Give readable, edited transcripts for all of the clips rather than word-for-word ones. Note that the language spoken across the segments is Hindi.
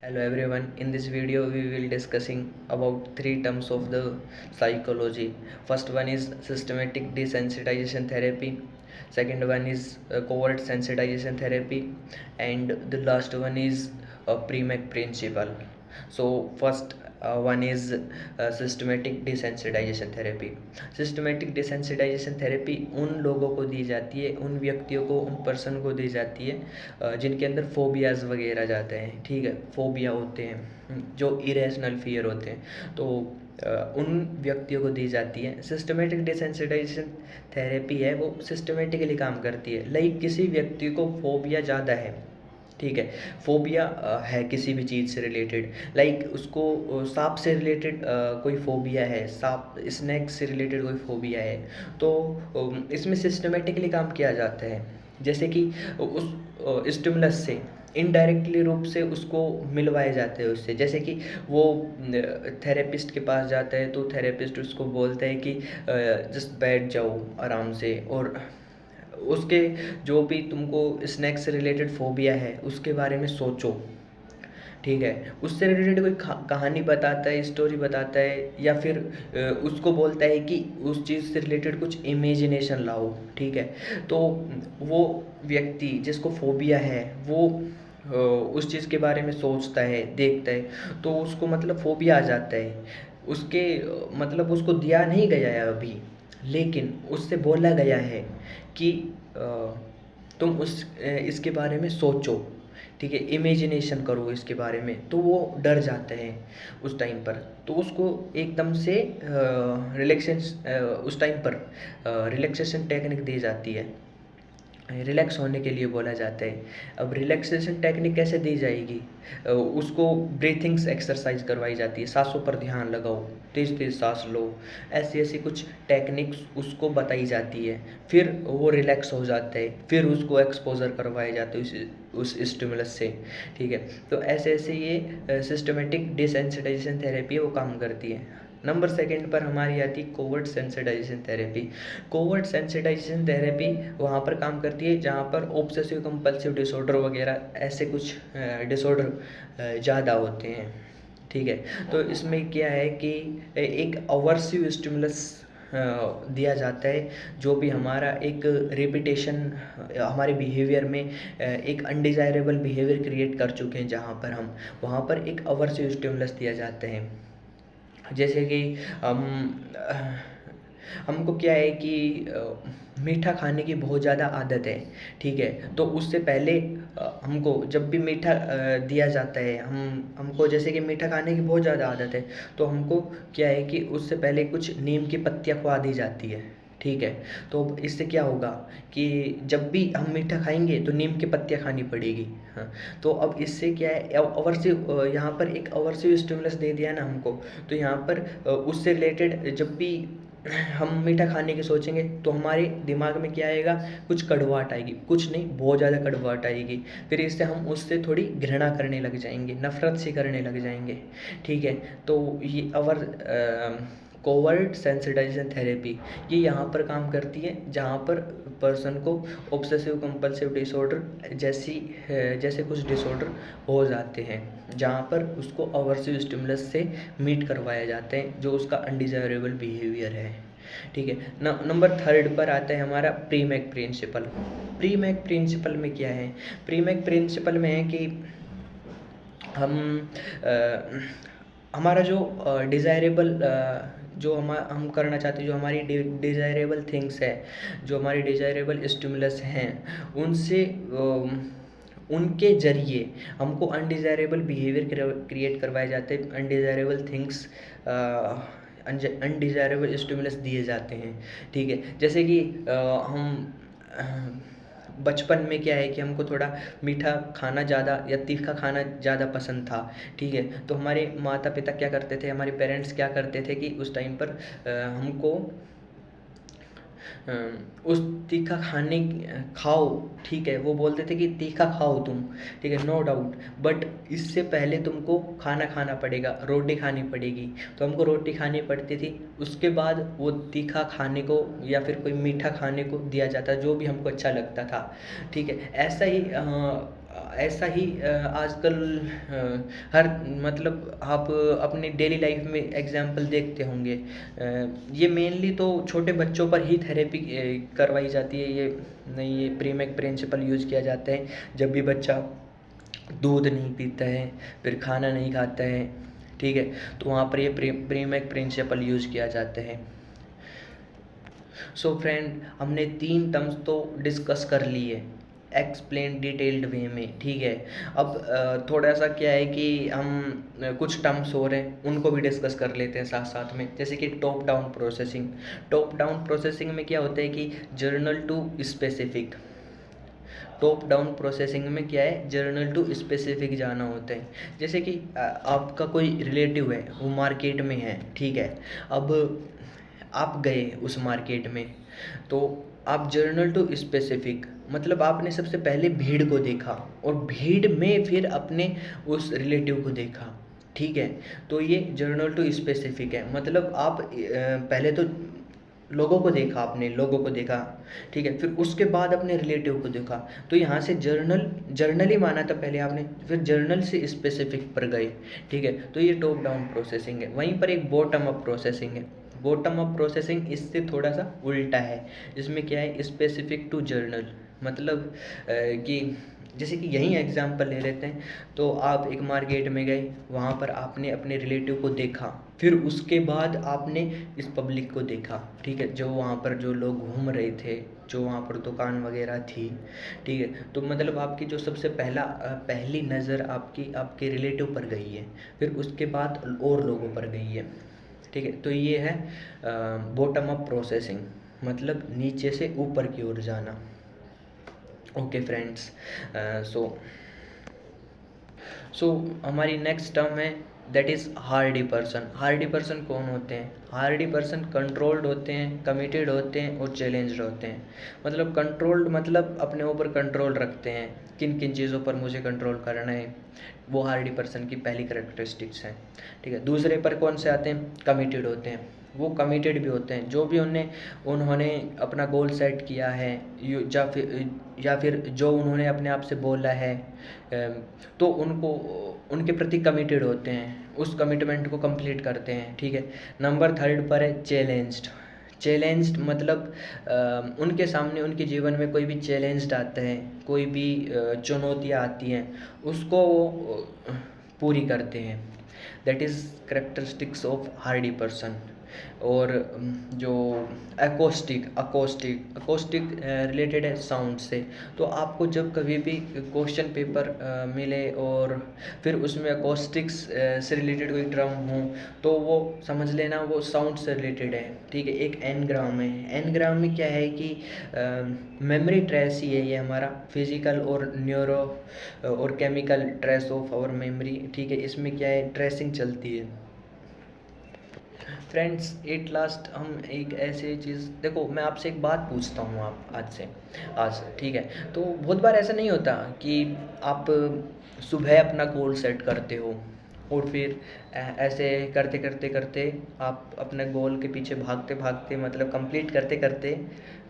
Hello everyone. In this video, we will discussing about three terms of the psychology. First one is systematic desensitization therapy. Second one is covert sensitization therapy, and the last one is Premack principle. So first one is systematic desensitization therapy. Systematic desensitization therapy उन लोगों को दी जाती है, उन व्यक्तियों को, उन पर्सन को दी जाती है जिनके अंदर फोबियाज़ वगैरह जाते हैं। ठीक है, फोबिया होते हैं जो इरेशनल फियर होते हैं, तो उन व्यक्तियों को दी जाती है। सिस्टमेटिक डिसेंसिटाइजेशन थेरेपी है वो सिस्टमेटिकली काम करती है। लाइक किसी व्यक्ति को फोबिया ज़्यादा है, ठीक है, फोबिया है किसी भी चीज़ से रिलेटेड, लाइक उसको सांप से रिलेटेड कोई फोबिया है, सांप स्नैक से रिलेटेड कोई फोबिया है, तो इसमें सिस्टमेटिकली काम किया जाता है। जैसे कि उस स्टिमुलस से इनडायरेक्टली रूप से उसको मिलवाए जाते हैं उससे। जैसे कि वो थेरेपिस्ट के पास जाता है तो थेरेपिस्ट उसको बोलता है कि जस्ट बैठ जाओ आराम से, और उसके जो भी तुमको स्नैक्स से रिलेटेड फोबिया है उसके बारे में सोचो। ठीक है, उससे रिलेटेड कोई कहानी बताता है, स्टोरी बताता है, या फिर उसको बोलता है कि उस चीज़ से रिलेटेड कुछ इमेजिनेशन लाओ। ठीक है, तो वो व्यक्ति जिसको फोबिया है वो उस चीज़ के बारे में सोचता है, देखता है, तो उसको मतलब फोबिया आ जाता है। उसके मतलब उसको दिया नहीं गया है अभी, लेकिन उससे बोला गया है कि तुम इसके बारे में सोचो। ठीक है, इमेजिनेशन करो इसके बारे में, तो वो डर जाते हैं उस टाइम पर। तो उसको एकदम से उस टाइम पर रिलैक्सेशन टेक्निक दी जाती है, रिलैक्स होने के लिए बोला जाता है। अब रिलैक्सेशन टेक्निक कैसे दी जाएगी? उसको ब्रीथिंग्स एक्सरसाइज करवाई जाती है, सांसों पर ध्यान लगाओ, तेज तेज सांस लो, ऐसी ऐसी कुछ टेक्निक्स उसको बताई जाती है। फिर वो रिलैक्स हो जाता है, फिर उसको एक्सपोजर करवाया जाता है उस स्टिमुलस से। ठीक है, तो ऐसे ऐसे ये सिस्टमेटिक डिसेंसिटाइजेशन थेरेपी है वो काम करती है। नंबर सेकंड पर हमारी आती है covert sensitization therapy. Covert sensitization therapy वहाँ पर काम करती है जहाँ पर ऑब्सेसिव कंपल्सिव डिसऑर्डर वगैरह ऐसे कुछ डिसऑर्डर ज़्यादा होते हैं। ठीक है, तो इसमें क्या है कि एक अवर्सिव स्टिमुलस दिया जाता है, जो भी हमारा एक रिपीटेशन हमारे बिहेवियर में एक अनडिज़ायरेबल बिहेवियर क्रिएट कर चुके हैं, जहाँ पर हम वहाँ पर एक अवर्सिव स्टिमुलस दिया जाता है। जैसे कि हमको क्या है कि मीठा खाने की बहुत ज़्यादा आदत है। ठीक है, तो उससे पहले हमको जब भी मीठा दिया जाता है, हमको जैसे कि मीठा खाने की बहुत ज़्यादा आदत है, तो हमको क्या है कि उससे पहले कुछ नीम की पत्तियाँ खुआ दी जाती है। ठीक है, तो इससे क्या होगा कि जब भी हम मीठा खाएंगे तो नीम की पत्तियाँ खानी पड़ेगी। हाँ, तो अब इससे क्या है, अवर्सिव यहाँ पर एक अवर्सिव स्टिमुलस दे दिया ना हमको, तो यहाँ पर उससे रिलेटेड जब भी हम मीठा खाने की सोचेंगे तो हमारे दिमाग में क्या आएगा, कुछ कड़वाहट आएगी, कुछ नहीं बहुत ज़्यादा कड़वाहट आएगी। फिर इससे हम उससे थोड़ी घृणा करने लग जाएंगे, नफ़रत सी करने लग जाएंगे। ठीक है, तो ये कोवर्ट सेंसिटाइजेशन थेरेपी ये यहाँ पर काम करती है जहाँ पर पर्सन को ऑब्सेसिव कंपल्सिव डिसऑर्डर जैसे कुछ डिसऑर्डर हो जाते हैं, जहाँ पर उसको अवर्सिव स्टिमुलस से मीट करवाया जाता है जो उसका अनडिजायरेबल बिहेवियर है। ठीक है, नंबर थर्ड पर आता है हमारा प्रीमैक प्रिंसिपल। प्रीमैक प्रिंसिपल में क्या है? प्रीमैक प्रिंसिपल में है कि हमारा जो डिज़ायरेबल जो हम करना चाहते हैं, जो हमारी डिज़ायरेबल थिंग्स है, जो हमारी डिज़ायरेबल स्टिमुलस हैं, उनसे उनके ज़रिए हमको अनडिज़ायरेबल बिहेवियर क्रिएट करवाए जाते हैं, अनडिज़ायरेबल थिंग्स अनडिज़ायरेबल स्टिमुलस दिए जाते हैं। ठीक है, जैसे कि हम बचपन में क्या है कि हमको थोड़ा मीठा खाना ज़्यादा या तीखा खाना ज़्यादा पसंद था। ठीक है, तो हमारे माता पिता क्या करते थे, हमारे पेरेंट्स क्या करते थे कि उस टाइम पर हमको उस तीखा खाने खाओ। ठीक है, वो बोलते थे कि तीखा खाओ तुम, ठीक है, नो डाउट, बट इससे पहले तुमको खाना खाना पड़ेगा, रोटी खानी पड़ेगी। तो हमको रोटी खानी पड़ती थी, उसके बाद वो तीखा खाने को या फिर कोई मीठा खाने को दिया जाता, जो भी हमको अच्छा लगता था। ठीक है, ऐसा ही ऐसा ही आजकल हर मतलब आप अपनी डेली लाइफ में एग्जाम्पल देखते होंगे। ये मेनली तो छोटे बच्चों पर ही थेरेपी करवाई जाती है। ये प्रीमेक प्रिंसिपल यूज़ किया जाता है जब भी बच्चा दूध नहीं पीता है, फिर खाना नहीं खाता है, ठीक है, तो वहाँ पर ये प्रीमेक प्रिंसिपल यूज़ किया जाता है। सो फ्रेंड, हमने 3 टर्म्स तो डिस्कस कर ली है एक्सप्लेन डिटेल्ड वे में, ठीक है। अब थोड़ा सा क्या है कि हम कुछ टर्म्स हो रहे हैं उनको भी डिस्कस कर लेते हैं साथ साथ में। जैसे कि top down processing. Top down processing में क्या होता है कि general to specific. Top down processing में क्या है, जर्नल टू स्पेसिफिक जाना होता है। जैसे कि आपका कोई रिलेटिव है, वो मार्केट में है, ठीक है। अब आप गए उस मार्केट में, तो आप जर्नल टू स्पेसिफिक मतलब आपने सबसे पहले भीड़ को देखा और भीड़ में फिर अपने उस रिलेटिव को देखा, ठीक है। तो ये जर्नल टू स्पेसिफिक है। मतलब आप पहले तो लोगों को देखा, आपने लोगों को देखा, ठीक है, फिर उसके बाद अपने रिलेटिव को देखा। तो यहाँ से जर्नली माना था पहले आपने, फिर जर्नल से स्पेसिफिक पर गए, ठीक है। तो ये टॉप डाउन प्रोसेसिंग है। वहीं पर एक बॉटम अप प्रोसेसिंग है। बॉटम अप प्रोसेसिंग इससे थोड़ा सा उल्टा है। इसमें क्या है, स्पेसिफिक टू जर्नल। मतलब कि जैसे कि यही एग्जांपल ले लेते हैं। तो आप एक मार्केट में गए, वहाँ पर आपने अपने रिलेटिव को देखा, फिर उसके बाद आपने इस पब्लिक को देखा, ठीक है, जो वहाँ पर जो लोग घूम रहे थे, जो वहाँ पर दुकान वगैरह थी, ठीक है। तो मतलब आपकी जो सबसे पहली नज़र आपकी आपके रिलेटिव पर गई है, फिर उसके बाद और लोगों पर गई है, ठीक है। तो ये है बॉटम अप प्रोसेसिंग, मतलब नीचे से ऊपर की ओर जाना। ओके फ्रेंड्स, सो हमारी नेक्स्ट टर्म है that is Hardy person. Hardy person कौन होते हैं? हार्डी पर्सन कंट्रोल्ड होते हैं, कमिटेड होते हैं और चैलेंज्ड होते हैं। मतलब कंट्रोल्ड मतलब अपने ऊपर कंट्रोल रखते हैं, किन किन चीज़ों पर मुझे कंट्रोल करना है, वो हार्डी पर्सन की पहली करेक्टरिस्टिक्स हैं, ठीक है। दूसरे पर कौन से आते हैं? कमिटेड होते हैं। वो कमिटेड भी होते हैं, जो भी उन्होंने अपना गोल सेट किया है या फिर जो उन्होंने अपने आप से बोला है, तो उनके प्रति कमिटेड होते हैं, उस कमिटमेंट को कंप्लीट करते हैं, ठीक है। नंबर 3 पर है चैलेंज्ड। चैलेंज्ड मतलब उनके सामने उनके जीवन में कोई भी चैलेंज्ड आता है, कोई भी चुनौतियाँ आती हैं, उसको वो पूरी करते हैं। That is characteristics of Hardy person. और जो अकोस्टिक रिलेटेड है साउंड से। तो आपको जब कभी भी क्वेश्चन पेपर मिले और फिर उसमें अकोस्टिक्स से रिलेटेड कोई टर्म हो, तो वो समझ लेना वो साउंड से रिलेटेड है, ठीक है। एक एनग्राम है। एनग्राम में क्या है कि मेमोरी ट्रेस ही है ये हमारा, फिजिकल और न्यूरो और chemical trace of our memory, ठीक है। इसमें क्या है, ट्रेसिंग चलती है। फ्रेंड्स, एट लास्ट हम एक ऐसे चीज़, देखो मैं आपसे एक बात पूछता हूँ, आप आज ठीक है। तो बहुत बार ऐसा नहीं होता कि आप सुबह अपना गोल सेट करते हो और फिर ऐसे करते करते करते आप अपने गोल के पीछे भागते भागते मतलब कंप्लीट करते करते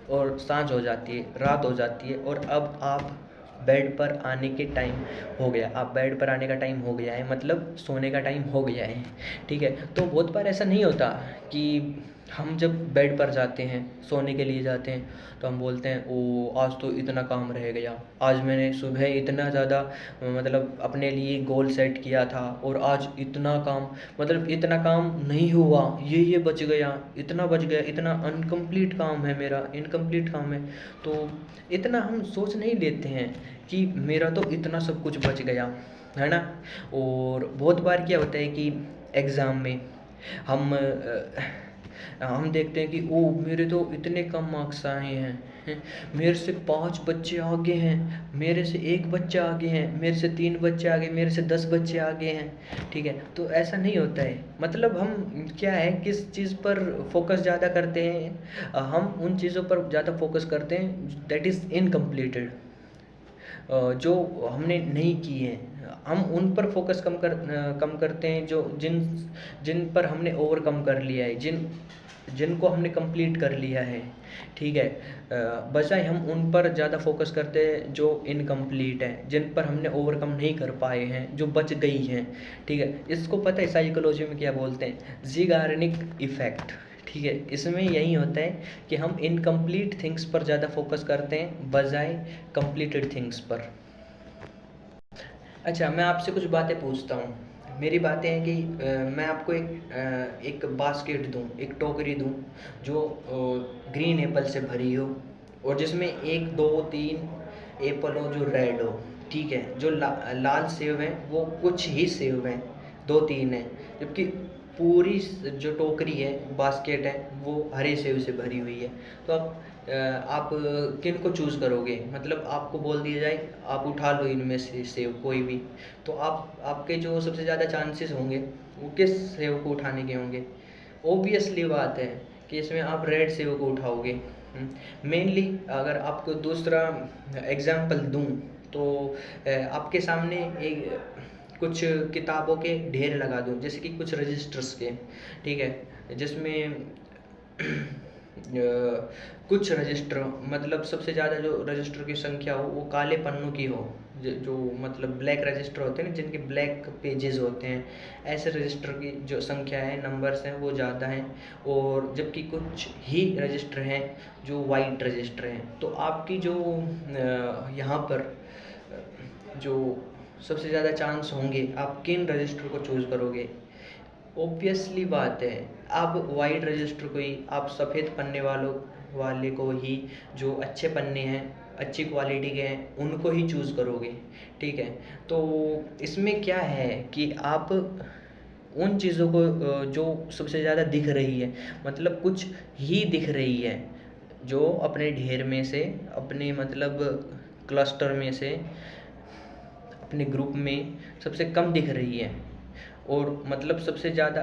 और सांझ हो जाती है, रात हो जाती है, और अब आप बेड पर आने के टाइम हो गया, आप बेड पर आने का टाइम हो गया है, मतलब सोने का टाइम हो गया है, ठीक है। तो बहुत बार ऐसा नहीं होता कि हम जब बेड पर जाते हैं, सोने के लिए जाते हैं, तो हम बोलते हैं ओ आज तो इतना काम रह गया, आज मैंने सुबह इतना ज़्यादा मतलब अपने लिए गोल सेट किया था और आज इतना काम, मतलब इतना काम नहीं हुआ, ये बच गया, इतना बच गया, इतना अनकम्प्लीट काम है मेरा, इनकम्प्लीट काम है। तो इतना हम सोच नहीं लेते हैं कि मेरा तो इतना सब कुछ बच गया, है ना। और बहुत बार क्या होता है कि एग्ज़ाम में हम देखते हैं कि ओ मेरे तो इतने कम मार्क्स आए हैं, मेरे से 5 बच्चे आगे हैं, मेरे से 1 बच्चा आगे हैं, मेरे से 3 बच्चे आगे, मेरे से 10 बच्चे आगे हैं, ठीक है। तो ऐसा नहीं होता है। मतलब हम क्या है, किस चीज़ पर फोकस ज़्यादा करते हैं, हम उन चीज़ों पर ज़्यादा फोकस करते हैं दैट इज़ इनकम्प्लीटेड, जो हमने नहीं की है, हम उन पर फोकस कम करते हैं जो जिन पर हमने ओवरकम कर लिया है, जिनको हमने कंप्लीट कर लिया है, ठीक है, बजाय हम उन पर ज़्यादा फोकस करते हैं जो इनकम्प्लीट हैं, जिन पर हमने ओवरकम नहीं कर पाए हैं, जो बच गई हैं, ठीक है। इसको पता है साइकोलॉजी में क्या बोलते हैं, ज़ीगार्निक इफ़ेक्ट, ठीक है। इसमें यही होता है कि हम इनकम्प्लीट थिंग्स पर ज़्यादा फोकस करते हैं बजाय कंप्लीटेड थिंग्स पर। अच्छा, मैं आपसे कुछ बातें पूछता हूँ। मेरी बातें हैं कि मैं आपको एक बास्केट दूँ, एक टोकरी दूँ जो ग्रीन एप्पल से भरी हो, और जिसमें 1 2 3 एप्पल हो जो रेड हो, ठीक है। जो लाल सेब हैं वो कुछ ही सेब हैं, 2 3 हैं, जबकि पूरी जो टोकरी है, बास्केट है, वो हरे सेब से भरी हुई है। तो आप किन को चूज़ करोगे? मतलब आपको बोल दिया जाए आप उठा लो इनमें से सेब कोई भी, तो आपके जो सबसे ज़्यादा चांसेस होंगे वो किस सेब को उठाने के होंगे? ऑब्वियसली बात है कि इसमें आप रेड सेब को उठाओगे। मेनली अगर आपको दूसरा एग्जाम्पल दूँ तो आपके सामने एक कुछ किताबों के ढेर लगा दूँ, जैसे कि कुछ रजिस्टर्स के, ठीक है, जिसमें कुछ रजिस्टर, मतलब सबसे ज़्यादा जो रजिस्टर की संख्या हो वो काले पन्नों की हो, जो मतलब ब्लैक रजिस्टर होते हैं ना, जिनके ब्लैक पेजेस होते हैं, ऐसे रजिस्टर की जो संख्या है, नंबर्स हैं, वो ज़्यादा हैं। और जबकि कुछ ही रजिस्टर हैं जो वाइट रजिस्टर हैं। तो आपकी जो यहाँ पर जो सबसे ज़्यादा चांस होंगे, आप किन रजिस्टर को चूज़ करोगे? ऑब्वियसली बात है, आप वाइट रजिस्टर को ही, आप सफ़ेद पन्ने वाले को ही, जो अच्छे पन्ने हैं, अच्छी क्वालिटी के हैं, उनको ही चूज़ करोगे, ठीक है। तो इसमें क्या है कि आप उन चीज़ों को जो सबसे ज़्यादा दिख रही है, मतलब कुछ ही दिख रही है, जो अपने ढेर में से, अपने मतलब क्लस्टर में से, अपने ग्रुप में सबसे कम दिख रही है, और मतलब सबसे ज़्यादा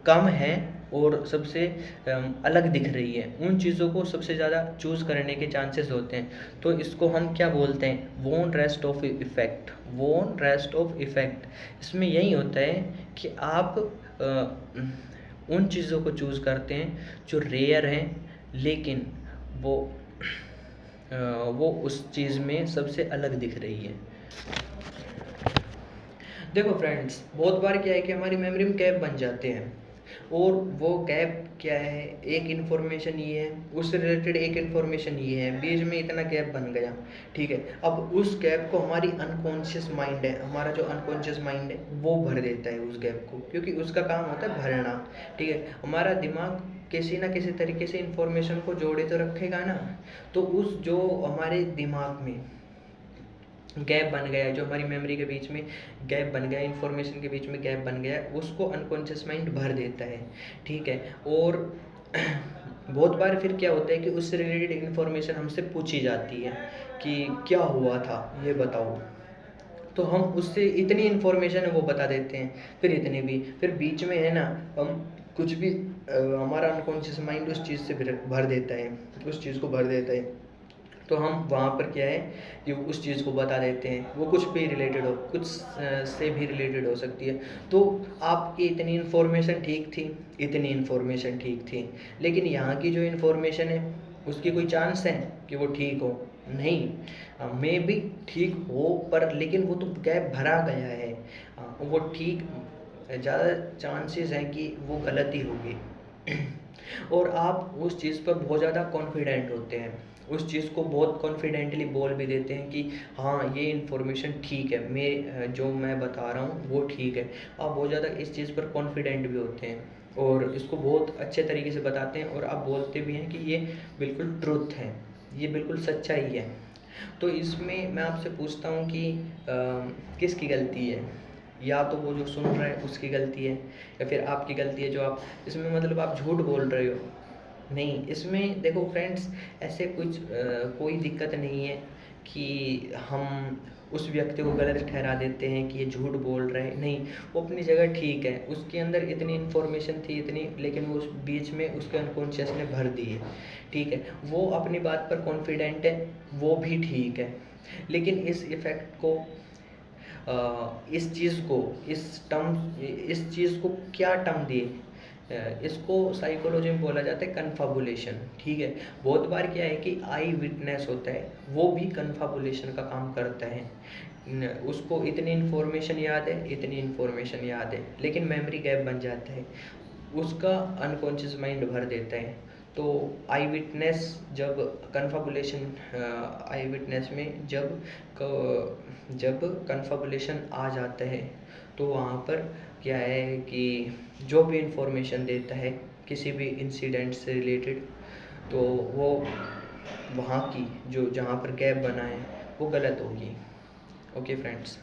कम है और सबसे अलग दिख रही है, उन चीज़ों को सबसे ज़्यादा चूज़ करने के चांसेस होते हैं। तो इसको हम क्या बोलते हैं? वोन रेस्ट ऑफ इफ़ेक्ट। वोन रेस्ट ऑफ इफ़ेक्ट, इसमें यही होता है कि आप उन चीज़ों को चूज़ करते हैं जो रेयर हैं, लेकिन वो उस चीज़ में सबसे अलग दिख रही है। देखो फ्रेंड्स, बहुत बार क्या है कि हमारी मेमोरी में गैप बन जाते हैं, और वो गैप क्या है, एक इन्फॉर्मेशन ये है, उससे रिलेटेड एक इन्फॉर्मेशन ये है, बीच में इतना गैप बन गया, ठीक है। अब उस गैप को हमारी अनकॉन्शियस माइंड है, हमारा जो अनकॉन्शियस माइंड है वो भर देता है उस गैप को, क्योंकि उसका काम होता है भरना, ठीक है। हमारा दिमाग किसी ना किसी तरीके से इन्फॉर्मेशन को जोड़े तो रखेगा ना, तो उस जो हमारे दिमाग में गैप बन गया है, जो हमारी मेमोरी के बीच में गैप बन गया है, इन्फॉर्मेशन के बीच में गैप बन गया है, उसको अनकॉन्शियस माइंड भर देता है, ठीक है। और बहुत बार फिर क्या होता है कि उससे रिलेटेड इन्फॉर्मेशन हमसे पूछी जाती है कि क्या हुआ था ये बताओ, तो हम उससे इतनी इन्फॉर्मेशन है वो बता देते हैं, फिर इतनी भी, फिर बीच में है ना, हम कुछ भी हमारा अनकॉन्शियस माइंड उस चीज़ से भर देता है, उस चीज़ को भर देता है, तो हम वहाँ पर क्या है कि उस चीज़ को बता देते हैं, वो कुछ भी रिलेटेड हो, कुछ से भी रिलेटेड हो सकती है। तो आपकी इतनी इन्फॉर्मेशन ठीक थी, इतनी इन्फॉर्मेशन ठीक थी, लेकिन यहाँ की जो इन्फॉर्मेशन है उसकी कोई चांस है कि वो ठीक हो? नहीं, मे भी ठीक हो, पर लेकिन वो तो गैप भरा गया है, वो ठीक, ज़्यादा चांसेस हैं कि वो गलत ही होगी। और आप उस चीज़ पर बहुत ज़्यादा कॉन्फिडेंट होते हैं, उस चीज़ को बहुत कॉन्फिडेंटली बोल भी देते हैं कि हाँ ये इन्फॉर्मेशन ठीक है, मैं जो मैं बता रहा हूँ वो ठीक है। आप बहुत ज़्यादा इस चीज़ पर कॉन्फिडेंट भी होते हैं, और इसको बहुत अच्छे तरीके से बताते हैं, और आप बोलते भी हैं कि ये बिल्कुल ट्रुथ है, ये बिल्कुल सच्चाई है। तो इसमें मैं आपसे पूछता हूँ कि किसकी गलती है? या तो वो जो सुन रहा है उसकी गलती है, या फिर आपकी गलती है जो आप इसमें मतलब आप झूठ बोल रहे हो? नहीं, इसमें देखो फ्रेंड्स, ऐसे कुछ कोई दिक्कत नहीं है कि हम उस व्यक्ति को गलत ठहरा देते हैं कि ये झूठ बोल रहा है, नहीं, वो अपनी जगह ठीक है, उसके अंदर इतनी इन्फॉर्मेशन थी, इतनी, लेकिन वो उस बीच में उसके अनकॉन्शियस ने भर दी है, ठीक है। वो अपनी बात पर कॉन्फिडेंट है, वो भी ठीक है, लेकिन इस इफ़ेक्ट को इस चीज़ को, इस चीज़ को क्या टर्म दिए, इसको साइकोलॉजी में बोला जाता है कन्फाबुलेशन, ठीक है। बहुत बार क्या है कि आई विटनेस होता है, वो भी कन्फाबुलेशन का काम करता है। उसको इतनी इन्फॉर्मेशन याद है, इतनी इन्फॉर्मेशन याद है, लेकिन मेमोरी गैप बन जाता है, उसका अनकॉन्शियस माइंड भर देता है। तो आई विटनेस जब कन्फाबुलेशन, आई विटनेस में जब कन्फाबुलेशन आ जाता है, तो वहाँ पर क्या है कि जो भी इंफॉर्मेशन देता है किसी भी इंसिडेंट से रिलेटेड, तो वो वहाँ की जो जहाँ पर गैप बना है वो गलत होगी। Okay friends,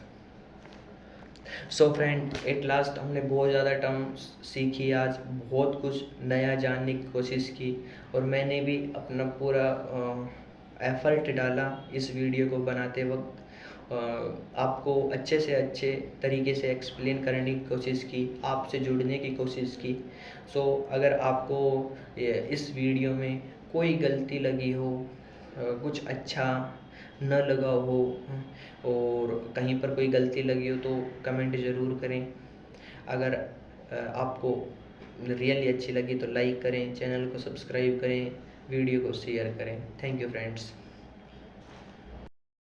so friend at last हमने बहुत ज़्यादा टर्म्स सीखी आज, बहुत कुछ नया जानने की कोशिश की, और मैंने भी अपना पूरा एफर्ट डाला इस वीडियो को बनाते वक्त, आपको अच्छे से अच्छे तरीके से एक्सप्लेन करने की कोशिश की, आपसे जुड़ने की कोशिश की। सो अगर आपको इस वीडियो में कोई गलती लगी हो, कुछ अच्छा न लगा हो, और कहीं पर कोई गलती लगी हो, तो कमेंट ज़रूर करें। अगर आपको रियली अच्छी लगी तो लाइक करें, चैनल को सब्सक्राइब करें, वीडियो को शेयर करें। Thank you friends.